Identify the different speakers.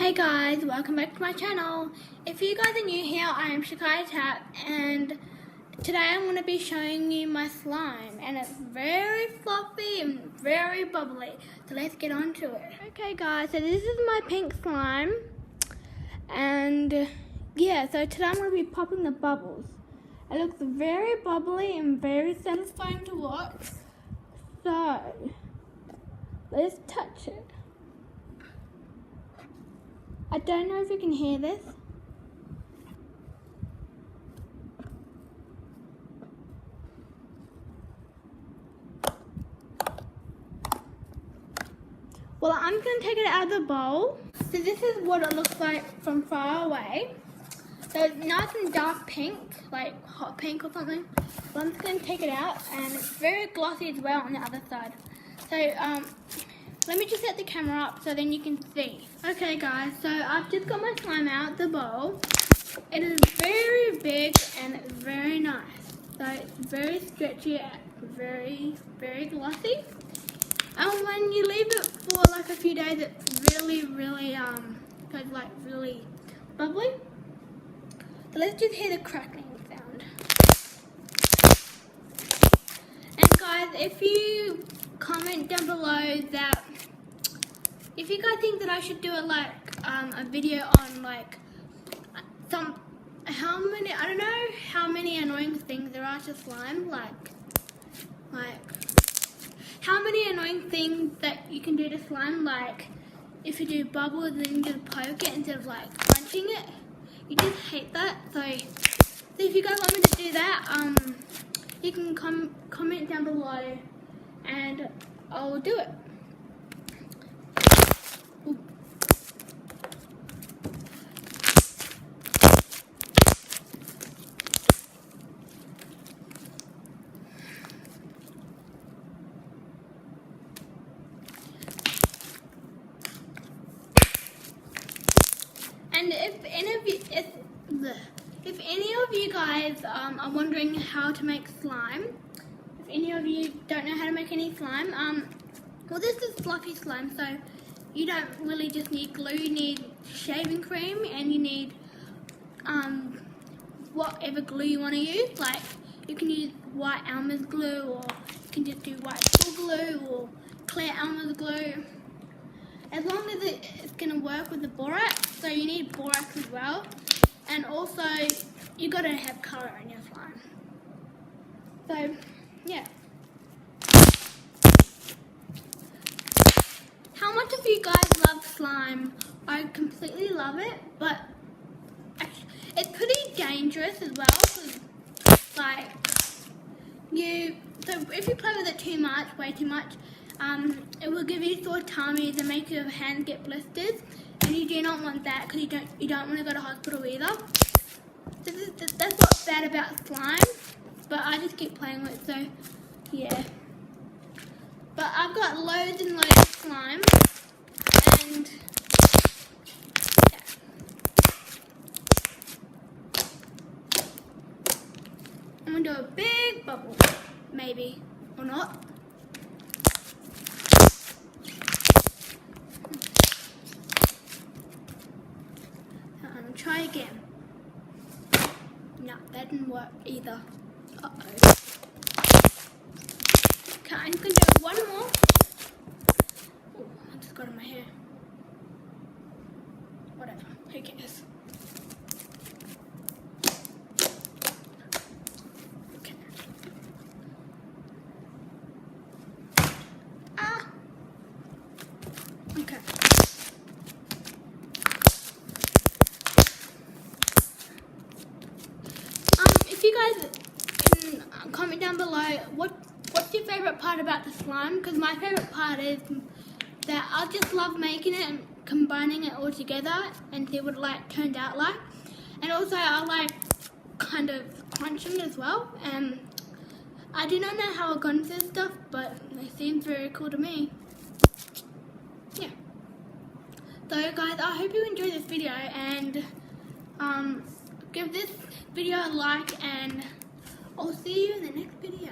Speaker 1: Hey guys, welcome back to my channel. If you guys are new here, I am Shakaya Tap, and today I'm going to be showing you my slime, and it's very fluffy and very bubbly, so let's get on to it. Okay guys, so this is my pink slime, and yeah, so today I'm going to be popping the bubbles. It looks very bubbly and very satisfying to watch, so let's touch it. I don't know if you can hear this. Well, I'm going to take it out of the bowl. So this is what it looks like from far away. So it's nice and dark pink, like hot pink or something. Well, I'm just going to take it out, and it's very glossy as well on the other side. So let me just set the camera up so then you can see. Okay guys, so I've just got my slime out the bowl. It is very big and it's very nice. So it's very stretchy, very glossy. And when you leave it for like a few days, it's really goes like really bubbly. So let's just hear the crackling sound. And guys, if you comment down below that if you guys think that I should do it like a video on like I don't know how many annoying things there are to slime, like how many annoying things that you can do to slime, like if you do bubbles then you just poke it instead of like crunching it. You just hate that. So if you guys want me to do that, you can comment down below and I'll do it. Ooh. And if any of you guys are wondering how to make slime, if any of you don't know how to make any slime, well, this is fluffy slime, so you don't really just need glue. You need shaving cream, and you need whatever glue you want to use. Like you can use white Elmer's glue, or you can just do white school glue or clear Elmer's glue. As long as it's going to work with the borax, so you need borax as well. And also, you got to have colour in your slime. So, yeah. How much of you guys love slime? I completely love it, but it's pretty dangerous as well. Cause, like, so if you play with it too much, way too much, it will give you sore tummies and make your hands get blisters, and you do not want that because you don't want to go to hospital either. That's what's bad about slime, but I just keep playing with it, so yeah. But I've got loads and loads of slime, and yeah. I'm gonna do a big bubble, maybe or not. Try again. No, that didn't work either. Uh-oh. Okay, I'm gonna do one more. Oh, I just got in my hair. Whatever, who cares? Okay. Ah! Okay. If you guys can comment down below what's your favourite part about the slime, because my favourite part is that I just love making it and combining it all together and see what it like turned out like. And also I like kind of crunching as well, and I do not know how I got into this stuff, but it seems very cool to me. Yeah. So guys, I hope you enjoyed this video, and give this video a like, and I'll see you in the next video.